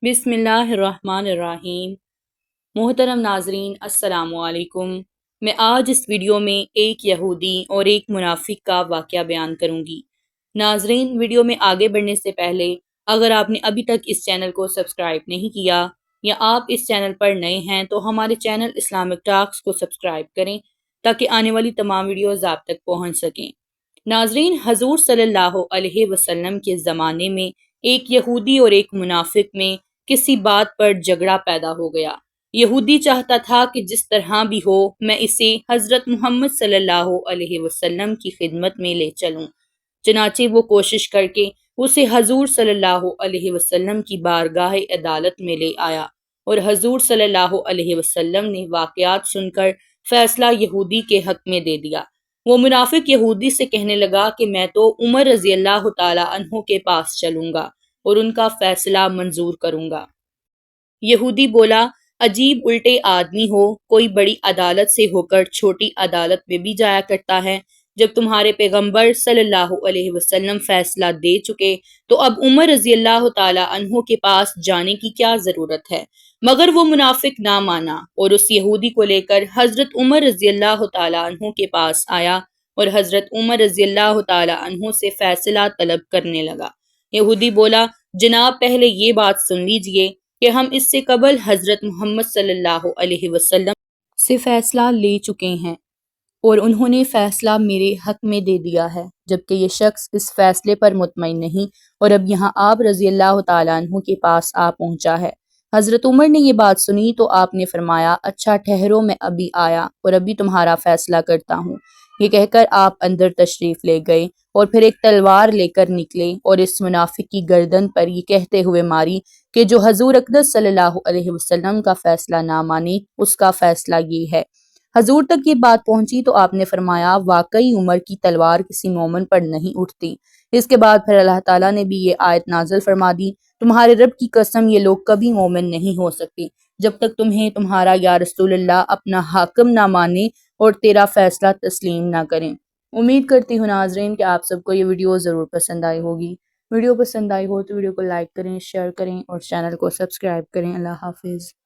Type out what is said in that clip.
بسم اللہ الرحمن الرحیم۔ محترم ناظرین السلام علیکم۔ میں آج اس ویڈیو میں ایک یہودی اور ایک منافق کا واقعہ بیان کروں گی۔ ناظرین، ویڈیو میں آگے بڑھنے سے پہلے اگر آپ نے ابھی تک اس چینل کو سبسکرائب نہیں کیا یا آپ اس چینل پر نئے ہیں تو ہمارے چینل اسلامک ٹاکس کو سبسکرائب کریں تاکہ آنے والی تمام ویڈیوز آپ تک پہنچ سکیں۔ ناظرین، حضور صلی اللہ علیہ وسلم کے زمانے میں ایک یہودی اور ایک منافق میں کسی بات پر جھگڑا پیدا ہو گیا۔ یہودی چاہتا تھا کہ جس طرح بھی ہو میں اسے حضرت محمد صلی اللہ علیہ وسلم کی خدمت میں لے چلوں۔ چنانچہ وہ کوشش کر کے اسے حضور صلی اللہ علیہ وسلم کی بارگاہ عدالت میں لے آیا اور حضور صلی اللہ علیہ وسلم نے واقعات سن کر فیصلہ یہودی کے حق میں دے دیا۔ وہ منافق یہودی سے کہنے لگا کہ میں تو عمر رضی اللہ تعالی عنہ کے پاس چلوں گا اور ان کا فیصلہ منظور کروں گا۔ یہودی بولا، عجیب الٹے آدمی ہو، کوئی بڑی عدالت سے ہو کر چھوٹی عدالت میں بھی جایا کرتا ہے۔ جب تمہارے پیغمبر صلی اللہ علیہ وسلم فیصلہ دے چکے تو اب عمر رضی اللہ تعالی عنہ کے پاس جانے کی کیا ضرورت ہے؟ مگر وہ منافق نہ مانا اور اس یہودی کو لے کر حضرت عمر رضی اللہ تعالی عنہ کے پاس آیا اور حضرت عمر رضی اللہ تعالی عنہ سے فیصلہ طلب کرنے لگا۔ یہودی بولا، جناب پہلے یہ بات سن لیجئے کہ ہم اس سے قبل حضرت محمد صلی اللہ علیہ وسلم سے فیصلہ لے چکے ہیں اور انہوں نے فیصلہ میرے حق میں دے دیا ہے، جبکہ یہ شخص اس فیصلے پر مطمئن نہیں اور اب یہاں آپ رضی اللہ تعالیٰ عنہ کے پاس آ پہنچا ہے۔ حضرت عمر نے یہ بات سنی تو آپ نے فرمایا، اچھا ٹھہرو، میں ابھی آیا اور ابھی تمہارا فیصلہ کرتا ہوں۔ یہ کہہ کر آپ اندر تشریف لے گئے اور پھر ایک تلوار لے کر نکلے اور اس منافق کی گردن پر یہ کہتے ہوئے ماری کہ جو حضور اقدس صلی اللہ علیہ وسلم کا فیصلہ نہ مانے اس کا فیصلہ یہ ہے۔ حضور تک یہ بات پہنچی تو آپ نے فرمایا، واقعی عمر کی تلوار کسی مومن پر نہیں اٹھتی۔ اس کے بعد پھر اللہ تعالیٰ نے بھی یہ آیت نازل فرما دی، تمہارے رب کی قسم یہ لوگ کبھی مومن نہیں ہو سکتے جب تک تمہیں تمہارا یا رسول اللہ اپنا حاکم نہ مانے اور تیرا فیصلہ تسلیم نہ کریں۔ امید کرتی ہوں ناظرین کہ آپ سب کو یہ ویڈیو ضرور پسند آئی ہوگی۔ ویڈیو پسند آئی ہو تو ویڈیو کو لائک کریں، شیئر کریں اور چینل کو سبسکرائب کریں۔ اللہ حافظ۔